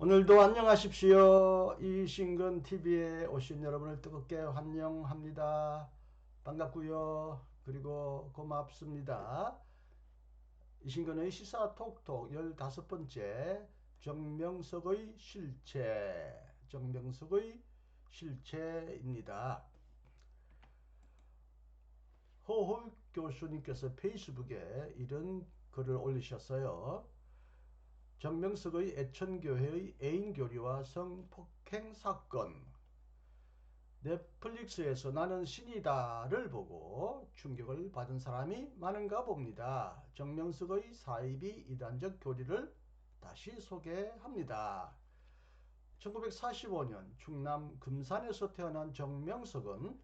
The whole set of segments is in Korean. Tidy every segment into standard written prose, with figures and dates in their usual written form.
오늘도 안녕하십시오. 이신근 TV에 오신 여러분을 뜨겁게 환영합니다. 반갑고요. 그리고 고맙습니다. 이신근의 시사 톡톡 15번째 정명석의 실체입니다. 허홀 교수님께서 페이스북에 이런 글을 올리셨어요. 정명석의 애천교회의 애인교리와 성폭행 사건, 넷플릭스에서 나는 신이다를 보고 충격을 받은 사람이 많은가 봅니다. 정명석의 사이비 이단적 교리를 다시 소개합니다. 1945년 충남 금산에서 태어난 정명석은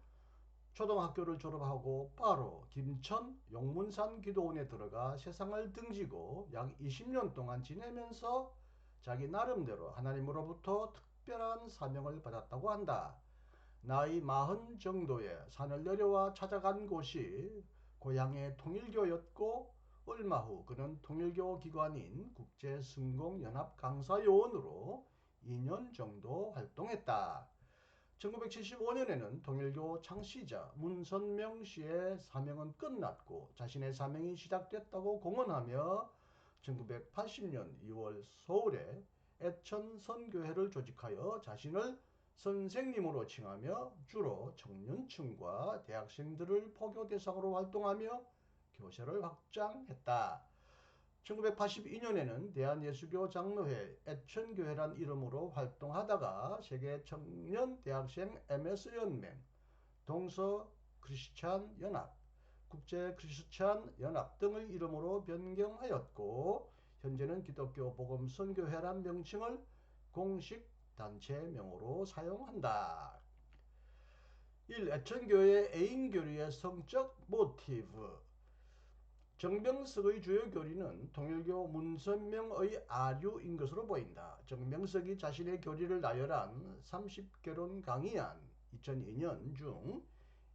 초등학교를 졸업하고 바로 김천 용문산 기도원에 들어가 세상을 등지고 약 20년 동안 지내면서 자기 나름대로 하나님으로부터 특별한 사명을 받았다고 한다. 나이 40 정도에 산을 내려와 찾아간 곳이 고향의 통일교였고 얼마 후 그는 통일교 기관인 국제승공연합 강사요원으로 2년 정도 활동했다. 1975년에는 통일교 창시자 문선명 씨의 사명은 끝났고 자신의 사명이 시작됐다고 공언하며 1980년 2월 서울에 애천선교회를 조직하여 자신을 선생님으로 칭하며 주로 청년층과 대학생들을 포교 대상으로 활동하며 교세를 확장했다. 1982년에는 대한예수교 장로회 애천교회란 이름으로 활동하다가 세계청년대학생 MS연맹, 동서크리스찬연합, 국제크리스찬연합 등의 이름으로 변경하였고 현재는 기독교 복음선교회란 명칭을 공식 단체명으로 사용한다. 1. 애천교회 애인교리의 성적 모티브. 정명석의 주요 교리는 통일교 문선명의 아류인 것으로 보인다. 정명석이 자신의 교리를 나열한 30개론 강의안 2002년 중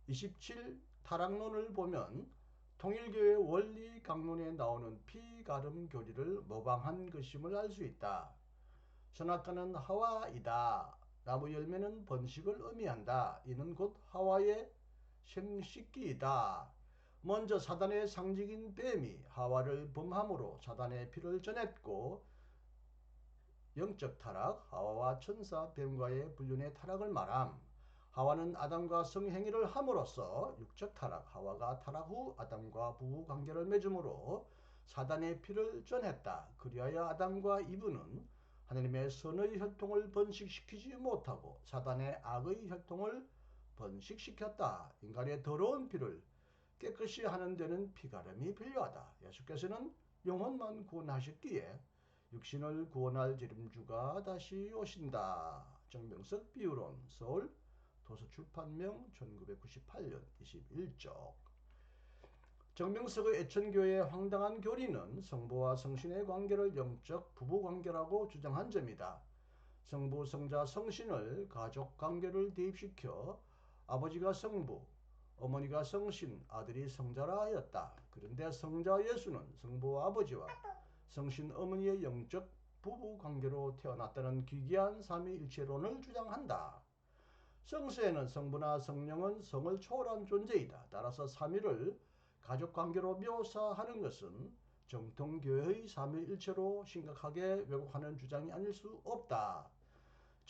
27 타락론을 보면 통일교의 원리 강론에 나오는 피가름 교리를 모방한 것임을 알 수 있다. 선악과는 하와이다. 나무 열매는 번식을 의미한다. 이는 곧 하와의 생식기이다. 먼저 사단의 상징인 뱀이 하와를 범함으로 사단의 피를 전했고 영적 타락, 하와와 천사 뱀과의 불륜의 타락을 말함. 하와는 아담과 성행위를 함으로써 육적 타락, 하와가 타락 후 아담과 부부 관계를 맺음으로 사단의 피를 전했다. 그리하여 아담과 이브는 하나님의 선의 혈통을 번식시키지 못하고 사단의 악의 혈통을 번식시켰다. 인간의 더러운 피를 깨끗이 하는 데는 피가름이 필요하다. 예수께서는 영혼만 구원하셨기에 육신을 구원할 지름주가 다시 오신다. 정명석 비유론 서울 도서출판명 1998년 21쪽. 정명석의 애천교회의 황당한 교리는 성부와 성신의 관계를 영적 부부관계라고 주장한 점이다. 성부, 성자, 성신을 가족관계를 대입시켜 아버지가 성부, 어머니가 성신, 아들이 성자라 하였다. 그런데 성자 예수는 성부 아버지와 성신 어머니의 영적 부부관계로 태어났다는 기괴한 삼위일체론을 주장한다. 성서에는 성부나 성령은 성을 초월한 존재이다. 따라서 삼위를 가족관계로 묘사하는 것은 정통교회의 삼위일체로 심각하게 왜곡하는 주장이 아닐 수 없다.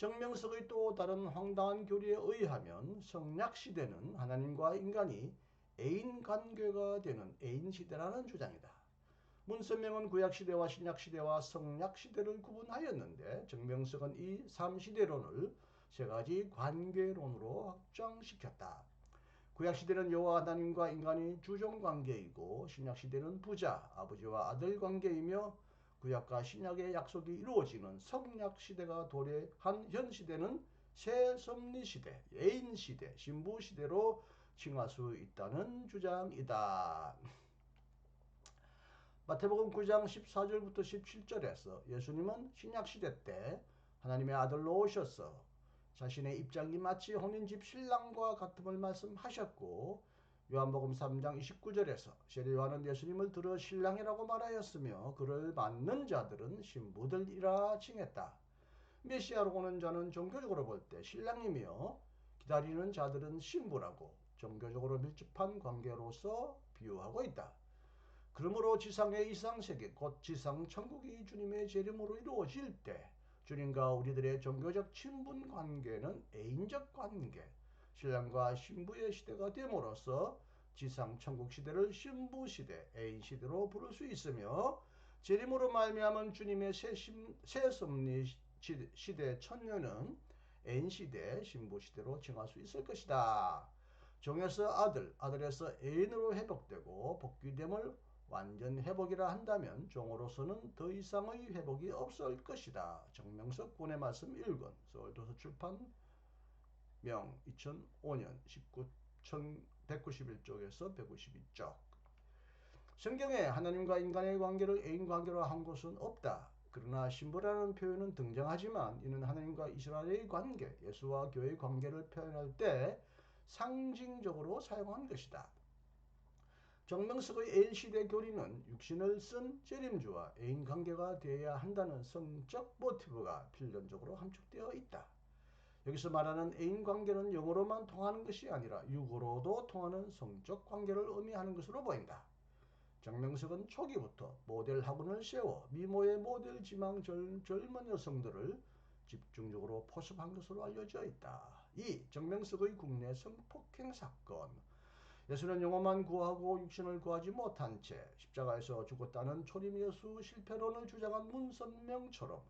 정명석의 또 다른 황당한 교리에 의하면 성약시대는 하나님과 인간이 애인관계가 되는 애인시대라는 주장이다. 문선명은 구약시대와 신약시대와 성약시대를 구분하였는데 정명석은 이 3시대론을 세 가지 관계론으로 확장시켰다. 구약시대는 여호와 하나님과 인간이 주종관계이고 신약시대는 부자, 아버지와 아들 관계이며 구약과 신약의 약속이 이루어지는 성약시대가 도래한 현시대는 새섭리시대, 애인시대, 신부시대로 칭할 수 있다는 주장이다. 마태복음 9장 14절부터 17절에서 예수님은 신약시대 때 하나님의 아들로 오셔서 자신의 입장이 마치 혼인집 신랑과 같음을 말씀하셨고 요한복음 3장 29절에서 세례 요한은 예수님을 들어 신랑이라고 말하였으며 그를 맞는 자들은 신부들이라 칭했다. 메시아로 오는 자는 종교적으로 볼 때 신랑이며 기다리는 자들은 신부라고 종교적으로 밀접한 관계로서 비유하고 있다. 그러므로 지상의 이상세계 곧 지상 천국이 주님의 재림으로 이루어질 때 주님과 우리들의 종교적 친분 관계는 애인적 관계, 신랑과 신부의 시대가 됨으로써 지상 천국 시대를 신부 시대, 애인 시대로 부를 수 있으며 재림으로 말미암은 주님의 새 섭리 시대 천년은 애인 시대, 신부 시대로 정할 수 있을 것이다. 종에서 아들, 아들에서 애인으로 회복되고 복귀됨을 완전 회복이라 한다면 종으로서는 더 이상의 회복이 없을 것이다. 정명석 군의 말씀 1권 서울도서 출판 명 2005년 191쪽에서 192쪽. 성경에 하나님과 인간의 관계를 애인 관계로 한 곳은 없다. 그러나 신부라는 표현은 등장하지만 이는 하나님과 이스라엘의 관계, 예수와 교회의 관계를 표현할 때 상징적으로 사용한 것이다. 정명석의 애인시대 교리는 육신을 쓴 재림주와 애인 관계가 되어야 한다는 성적 모티브가 필연적으로 함축되어 있다. 여기서 말하는 애인 관계는 영어로만 통하는 것이 아니라 육어로도 통하는 성적 관계를 의미하는 것으로 보인다. 정명석은 초기부터 모델 학원을 세워 미모의 모델 지망 젊은 여성들을 집중적으로 포섭한 것으로 알려져 있다. 2. 정명석의 국내 성폭행 사건. 예수는 영혼만 구하고 육신을 구하지 못한 채 십자가에서 죽었다는 초림예수 실패론을 주장한 문선명처럼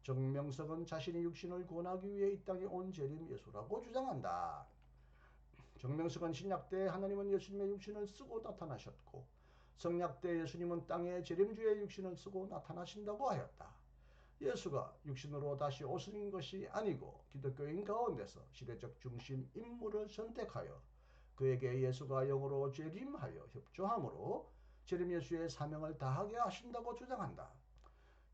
정명석은 자신이 육신을 구원하기 위해 이 땅에 온 재림 예수라고 주장한다. 정명석은 신약 때 하나님은 예수님의 육신을 쓰고 나타나셨고 성약 때 예수님은 땅에 재림주의 육신을 쓰고 나타나신다고 하였다. 예수가 육신으로 다시 오신 것이 아니고 기독교인 가운데서 시대적 중심 인물을 선택하여 그에게 예수가 영으로 재림하여 협조함으로 재림 예수의 사명을 다하게 하신다고 주장한다.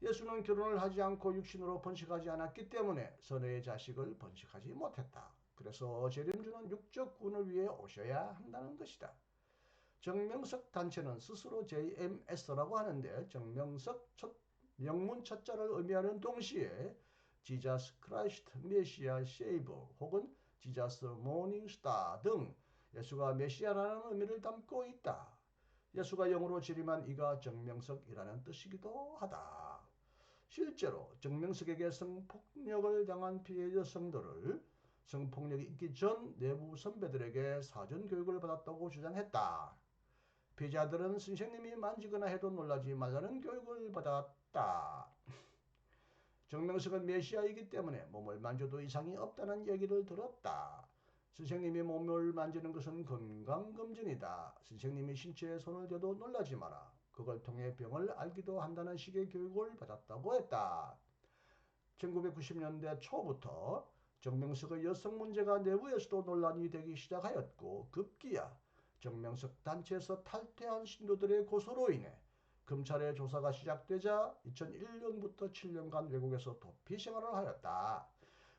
예수는 결혼을 하지 않고 육신으로 번식하지 않았기 때문에 선의 자식을 번식하지 못했다. 그래서 재림주는 육적 구원을 위해 오셔야 한다는 것이다. 정명석 단체는 스스로 JMS라고 하는데 정명석 명문 첫 자를 의미하는 동시에 지자스 크라이스트 메시아 세이버 혹은 지자스 모닝스타 등 예수가 메시아라는 의미를 담고 있다. 예수가 영으로 재림한 이가 정명석이라는 뜻이기도 하다. 실제로 정명석에게 성폭력을 당한 피해 여성들을 성폭력이 있기 전 내부 선배들에게 사전 교육을 받았다고 주장했다. 피해자들은 선생님이 만지거나 해도 놀라지 말라는 교육을 받았다. 정명석은 메시아이기 때문에 몸을 만져도 이상이 없다는 얘기를 들었다. 선생님이 몸을 만지는 것은 건강검진이다. 선생님이 신체에 손을 대도 놀라지 마라. 그걸 통해 병을 알기도 한다는 식의 교육을 받았다고 했다. 1990년대 초부터 정명석의 여성 문제가 내부에서도 논란이 되기 시작하였고 급기야 정명석 단체에서 탈퇴한 신도들의 고소로 인해 검찰의 조사가 시작되자 2001년부터 7년간 외국에서 도피 생활을 하였다.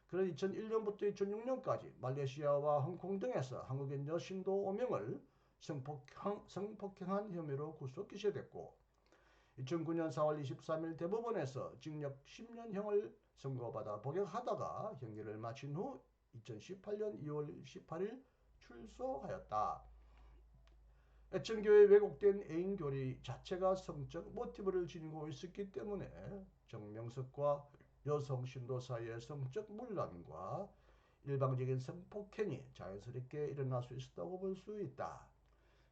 그런 2001년부터 2006년까지 말레이시아와 홍콩 등에서 한국인 여신도 5명을 성폭행한 혐의로 구속 기소됐고 2009년 4월 23일 대법원에서 징역 10년형을 선고받아 복역하다가 형기를 마친 후 2018년 2월 18일 출소하였다. 애청교의 왜곡된 애인교리 자체가 성적 모티브를 지니고 있었기 때문에 정명석과 여성 신도 사이의 성적 문란과 일방적인 성폭행이 자연스럽게 일어날 수 있었다고 볼 수 있다.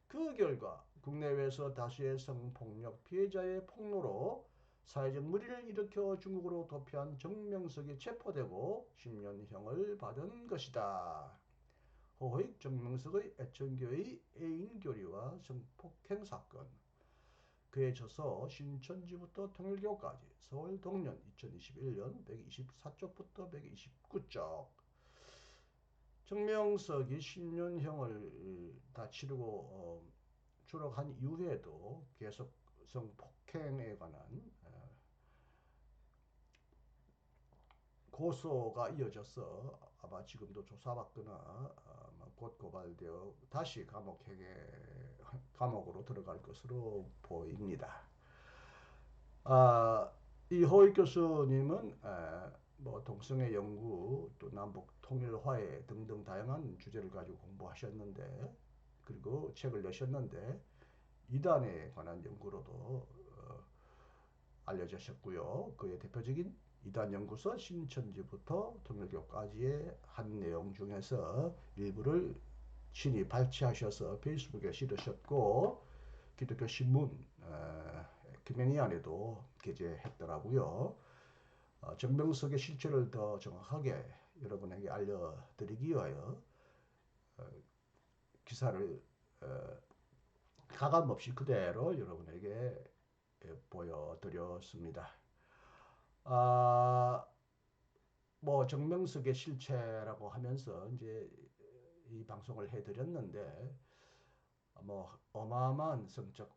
그 결과 국내외에서 다수의 성폭력 피해자의 폭로로 사회적 물의를 일으켜 중국으로 도피한 정명석이 체포되고 10년형을 받은 것이다. 호익 정명석의 애청교의 애인교리와 성폭행 사건. 그에 져서 신천지부터 통일교까지 서울 동년 2021년 124쪽부터 129쪽. 정명석이 10년형을 다 치르고 추록한 이후에도 계속 성폭행에 관한 고소가 이어져서 아마 지금도 조사받거나 곧 고발되어 다시 감옥으로 들어갈 것으로 보입니다. 이 호익 교수님은 뭐 동성애 연구 또 남북 통일 화해 등등 다양한 주제를 가지고 공부하셨는데 그리고 책을 내셨는데 이단에 관한 연구로도 알려지셨고요. 그의 대표적인 이단 연구서 신천지부터 통일교까지의 한 내용 중에서 일부를 친히 발췌하셔서 페이스북에 실으셨고 기독교 신문 김혜니안에도 게재했더라고요. 정명석의 실체를 더 정확하게 여러분에게 알려드리기 위하여 기사를 가감 없이 그대로 여러분에게 보여드렸습니다. 뭐 정명석의 실체라고 하면서 이제 이 방송을 해드렸는데 뭐 어마어마한 성적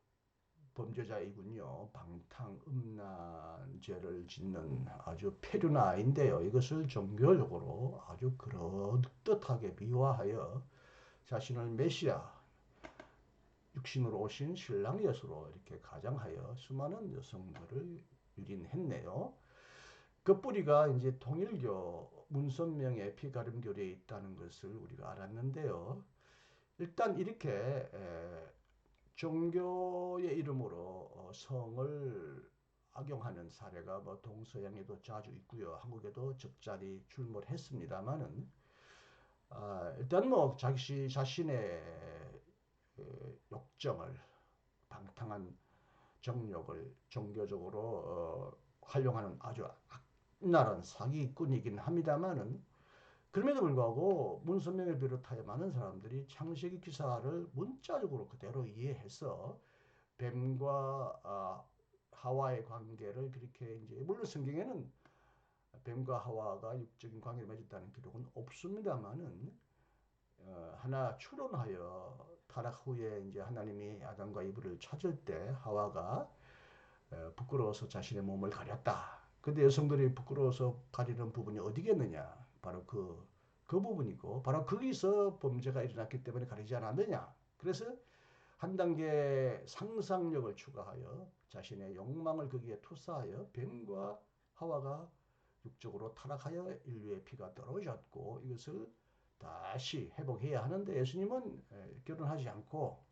범죄자이군요. 방탕음란죄를 짓는 아주 폐륜아인데요. 이것을 종교적으로 아주 그럴듯하게 미화하여 자신을 메시아, 육신으로 오신 신랑 예수로 이렇게 가장하여 수많은 여성들을 유린했네요. 그 뿌리가 이제 통일교 문선명의 피가름교리에 있다는 것을 우리가 알았는데요. 일단 이렇게 종교의 이름으로 성을 악용하는 사례가 뭐 동서양에도 자주 있고요. 한국에도 적잖이 출몰했습니다만은 일단 뭐 자신의 욕정을 방탕한 정욕을 종교적으로 활용하는 아주 악랄한 사기꾼이긴 합니다만은 그럼에도 불구하고 문선명을 비롯하여 많은 사람들이 창세기 기사를 문자적으로 그대로 이해해서 뱀과 하와의 관계를 그렇게 이제 물론 성경에는 뱀과 하와가 육적인 관계를 맺었다는 기록은 없습니다만은 하나 추론하여 타락 후에 이제 하나님이 아담과 이브를 찾을 때 하와가 부끄러워서 자신의 몸을 가렸다. 근데 여성들이 부끄러워서 가리는 부분이 어디겠느냐? 바로 그 부분이고, 바로 거기서 범죄가 일어났기 때문에 가리지 않았느냐? 그래서 한 단계 상상력을 추가하여 자신의 욕망을 거기에 투사하여 뱀과 하와가 육적으로 타락하여 인류의 피가 떨어졌고 이것을 다시 회복해야 하는데 예수님은 결혼하지 않고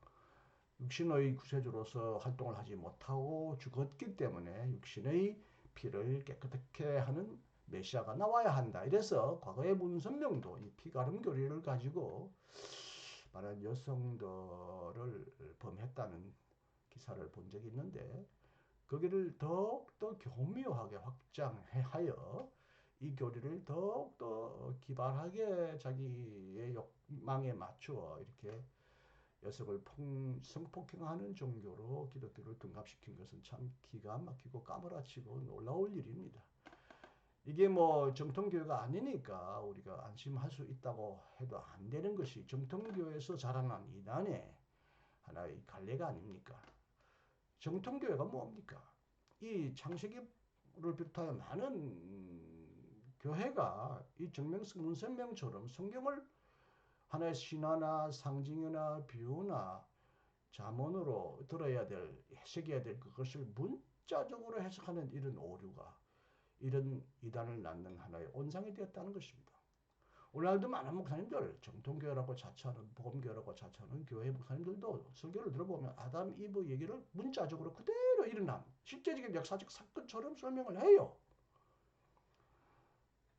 육신의 구세주로서 활동을 하지 못하고 죽었기 때문에 육신의 피를 깨끗하게 하는 메시아가 나와야 한다. 이래서 과거의 문선명도 이 피가름 교리를 가지고 많은 여성들을 범했다는 기사를 본 적이 있는데 거기를 더욱더 교묘하게 확장하여 이 교리를 더욱더 기발하게 자기의 욕망에 맞추어 이렇게 여성을 성폭행하는 종교로 기독교를 등갑시킨 것은 참 기가 막히고 까무라치고 놀라울 일입니다. 이게 뭐 정통교회가 아니니까 우리가 안심할 수 있다고 해도 안 되는 것이 정통교회에서 자라난 이단의 하나의 갈래가 아닙니까? 정통교회가 뭡니까? 이 창세기를 비롯하여 많은 교회가 이 정명석 문선명처럼 성경을 하나의 신화나 상징이나 비유나 잠언으로 들어야 될, 해석해야 될 그것을 문자적으로 해석하는 이런 오류가 이런 이단을 낳는 하나의 온상이 되었다는 것입니다. 오늘날도 많은 목사님들, 정통교회라고 자처하는, 복음교회라고 자처하는 교회 목사님들도 설교를 들어보면 아담, 이브 얘기를 문자적으로 그대로 일어난 실제적인 역사적 사건처럼 설명을 해요.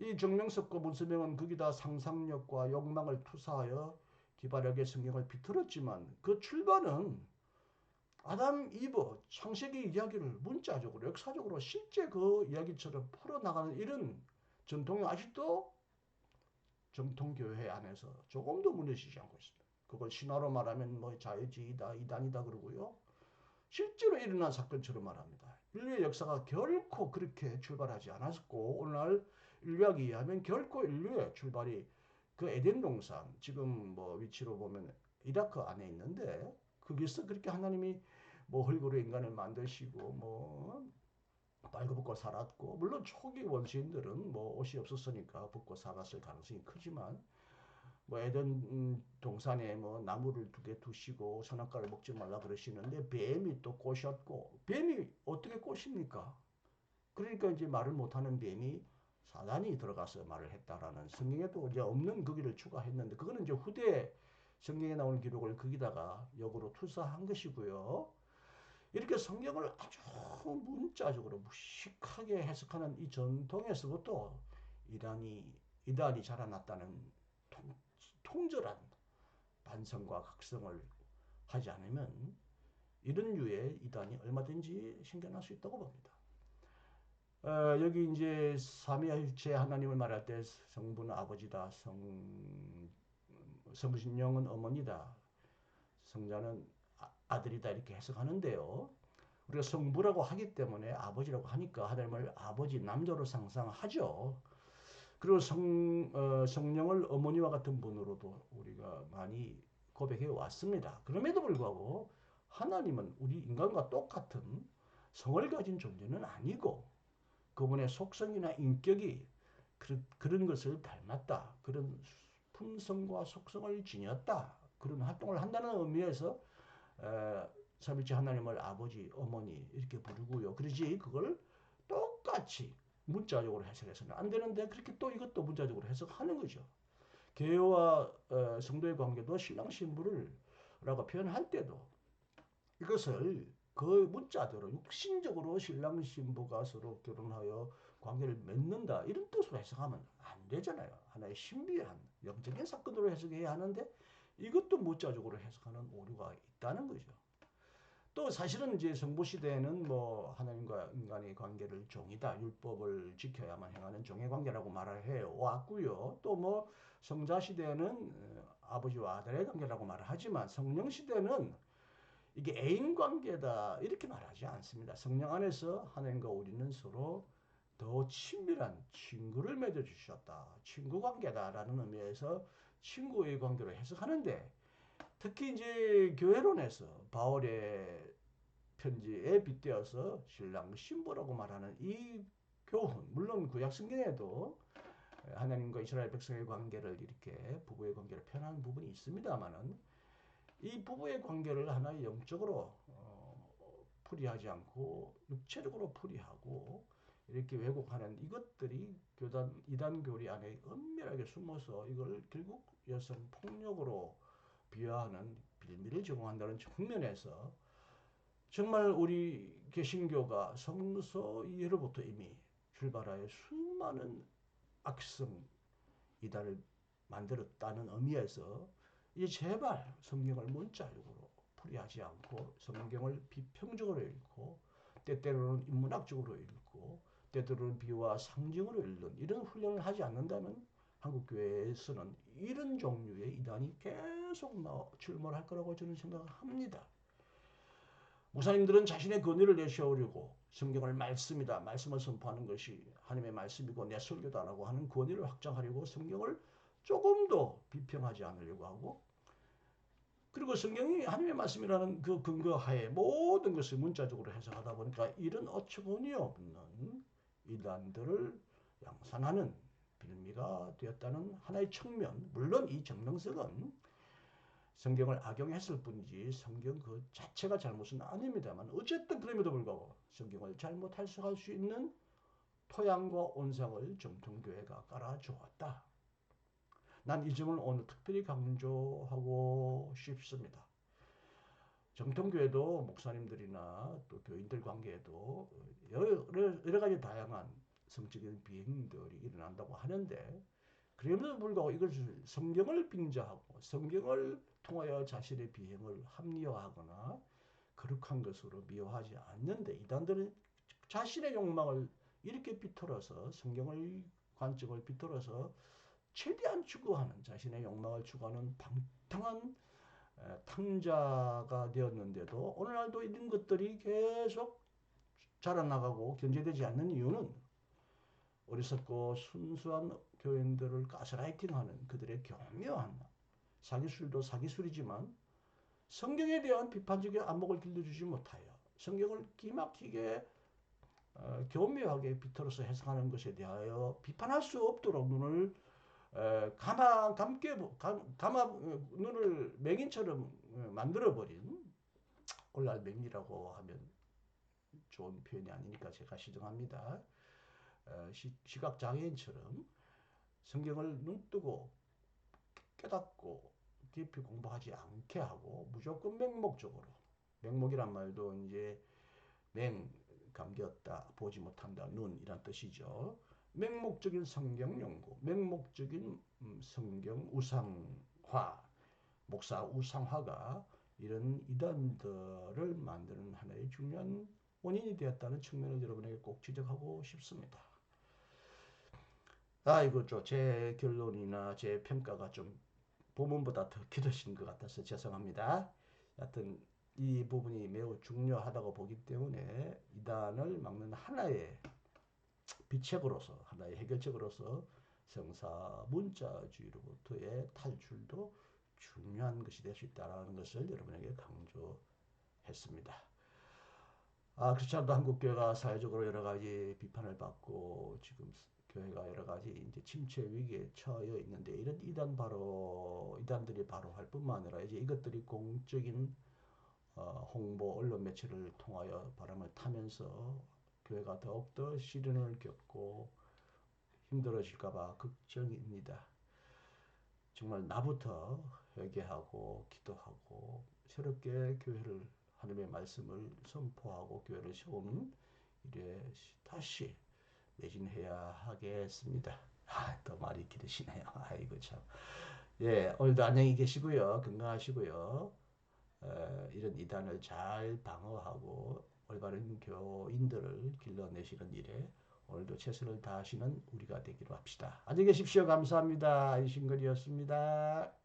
이 정명석과 문서명은 거기다 상상력과 욕망을 투사하여 기발하게 성경을 비틀었지만 그 출발은 아담, 이브, 창세기 이야기를 문자적으로 역사적으로 실제 그 이야기처럼 풀어나가는 이런 전통이 아직도 정통교회 안에서 조금도 무너지지 않고 있습니다. 그걸 신화로 말하면 뭐 자유주의다, 이단이다 그러고요. 실제로 일어난 사건처럼 말합니다. 인류의 역사가 결코 그렇게 출발하지 않았고 오늘날 인류학에 의하면 결코 인류의 출발이 그 에덴 동산 지금 뭐 위치로 보면 이라크 안에 있는데 거기서 그렇게 하나님이 뭐 흙으로 인간을 만드시고 뭐 빨고 살았고 물론 초기 원시인들은 뭐 옷이 없었으니까 벗고 살았을 가능성이 크지만 뭐 에덴 동산에 뭐 나무를 두 개 두시고 선악과를 먹지 말라 그러시는데 뱀이 또 꼬셨고 뱀이 어떻게 꼬십니까? 그러니까 이제 말을 못하는 뱀이 사단이 들어가서 말을 했다라는 성경에도 이제 없는 거기를 추가했는데 그거는 이제 후대 성경에 나오는 기록을 거기다가 역으로 투사한 것이고요. 이렇게 성경을 아주 문자적으로 무식하게 해석하는 이 전통에서부터 이단이 자라났다는 통절한 반성과 각성을 하지 않으면 이런 류의 이단이 얼마든지 생겨날 수 있다고 봅니다. 여기 이제 삼위일체 하나님을 말할 때 성부는 아버지다, 성신령은 어머니다, 성자는 아들이다 이렇게 해석하는데요. 우리가 성부라고 하기 때문에 아버지라고 하니까 하나님을 아버지 남자로 상상하죠. 그리고 성령을 어머니와 같은 분으로도 우리가 많이 고백해 왔습니다. 그럼에도 불구하고 하나님은 우리 인간과 똑같은 성을 가진 존재는 아니고 그분의 속성이나 인격이 그런 것을 닮았다. 그런 품성과 속성을 지녔다. 그런 활동을 한다는 의미에서 삼위일체 하나님을 아버지, 어머니 이렇게 부르고요. 그러지 그걸 똑같이 문자적으로 해석해서는 안 되는데 그렇게 또 이것도 문자적으로 해석하는 거죠. 교회와 성도의 관계도 신랑 신부를 라고 표현할 때도 이것을 그 문자대로 육신적으로 신랑 신부가 서로 결혼하여 관계를 맺는다 이런 뜻으로 해석하면 안 되잖아요. 하나의 신비한 영적인 사건으로 해석해야 하는데 이것도 문자적으로 해석하는 오류가 있다는 거죠. 또 사실은 이제 성부 시대에는 뭐 하나님과 인간의 관계를 종이다, 율법을 지켜야만 행하는 종의 관계라고 말을 해 왔고요. 또 뭐 성자 시대에는 아버지와 아들의 관계라고 말을 하지만 성령 시대는 이게 애인 관계다 이렇게 말하지 않습니다. 성령 안에서 하나님과 우리는 서로 더 친밀한 친구를 맺어주셨다. 친구 관계다라는 의미에서 친구의 관계로 해석하는데 특히 이제 교회론에서 바울의 편지에 빗대어서 신랑 신부라고 말하는 이 교훈, 물론 구약 성경에도 하나님과 이스라엘 백성의 관계를 이렇게 부부의 관계를 표현하는 부분이 있습니다만은 이 부부의 관계를 하나의 영적으로 풀이하지 않고 육체적으로 풀이하고 이렇게 왜곡하는 이것들이 이단 교리 안에 은밀하게 숨어서 이걸 결국 여성 폭력으로 비하하는 빌미를 제공한다는 측면에서 정말 우리 개신교가 성서 이해로부터 이미 출발하여 수많은 악성 이단을 만들었다는 의미에서 이 제발 성경을 문자적으로 풀이하지 않고 성경을 비평적으로 읽고 때때로는 인문학적으로 읽고 때때로는 비유와 상징으로 읽는 이런 훈련을 하지 않는다면 한국교회에서는 이런 종류의 이단이 계속 출몰할 거라고 저는 생각합니다. 목사님들은 자신의 권위를 내세우려고 성경을 말씀이다, 말씀을 선포하는 것이 하나님의 말씀이고 내 설교다라고 하는 권위를 확장하려고 성경을 조금 더 비평하지 않으려고 하고 그리고 성경이 하나님의 말씀이라는 그 근거하에 모든 것을 문자적으로 해석하다 보니까 이런 어처구니 없는 이단들을 양산하는 빌미가 되었다는 하나의 측면. 물론 이 정명석은 성경을 악용했을 뿐이지 성경 그 자체가 잘못은 아닙니다만 어쨌든 그럼에도 불구하고 성경을 잘못 해석할 수 있는 토양과 온상을 정통교회가 깔아주었다. 난 이 점을 오늘 특별히 강조하고 싶습니다. 정통교회도 목사님들이나 또 교인들 관계에도 여러 가지 다양한 성적인 비행들이 일어난다고 하는데 그럼에도 불구하고 이것을 성경을 빙자하고 성경을 통하여 자신의 비행을 합리화하거나 거룩한 것으로 미화하지 않는데 이단들은 자신의 욕망을 이렇게 비틀어서 성경의 관점을 비틀어서 최대한 추구하는 자신의 욕망을 추구하는 방탕한 탕자가 되었는데도 오늘날도 이런 것들이 계속 자라나가고 견제되지 않는 이유는 어리석고 순수한 교인들을 가스라이팅하는 그들의 교묘한 사기술도 사기술이지만 성경에 대한 비판적인 안목을 길러주지 못하여 성경을 기막히게 교묘하게 비틀어서 해석하는 것에 대하여 비판할 수 없도록 눈을 눈을 맹인처럼 만들어버린 오늘날 맹인이라고 하면 좋은 표현이 아니니까 제가 시정합니다. 시각 장애인처럼 성경을 눈뜨고 깨닫고 깊이 공부하지 않게 하고 무조건 맹목적으로, 맹목이란 말도 이제 감겼다, 보지 못한다, 눈이란 뜻이죠. 맹목적인 성경 연구, 맹목적인 성경 우상화, 목사 우상화가 이런 이단들을 만드는 하나의 중요한 원인이 되었다는 측면을 여러분에게 꼭 지적하고 싶습니다. 이거 제 결론이나 제 평가가 좀 본문보다 더 길어진 것 같아서 죄송합니다. 하여튼 이 부분이 매우 중요하다고 보기 때문에 이단을 막는 하나의 비책으로서, 하나의 해결책으로서 성사문자주의로부터의 탈출도 중요한 것이 될 수 있다는 것을 여러분에게 강조했습니다. 그렇지않아도 한국교회가 사회적으로 여러 가지 비판을 받고 지금 교회가 여러 가지 이제 침체 위기에 처해 있는데, 이런 이단들이 바로 할 뿐만 아니라 이제 이것들이 공적인 홍보 언론 매체를 통하여 바람을 타면서 교회가 더욱더 시련을 겪고 힘들어질까봐 걱정입니다. 정말 나부터 회개하고 기도하고 새롭게 교회를, 하나님의 말씀을 선포하고 교회를 세우는 일에 다시 매진해야 하겠습니다. 또 말이 길으시네요. 아이고 참. 예, 오늘도 안녕히 계시고요. 건강하시고요. 이런 이단을 잘 방어하고 올바른 교인들을 길러내시는 일에 오늘도 최선을 다하시는 우리가 되기로 합시다. 안녕히 계십시오. 감사합니다. 이신걸이었습니다.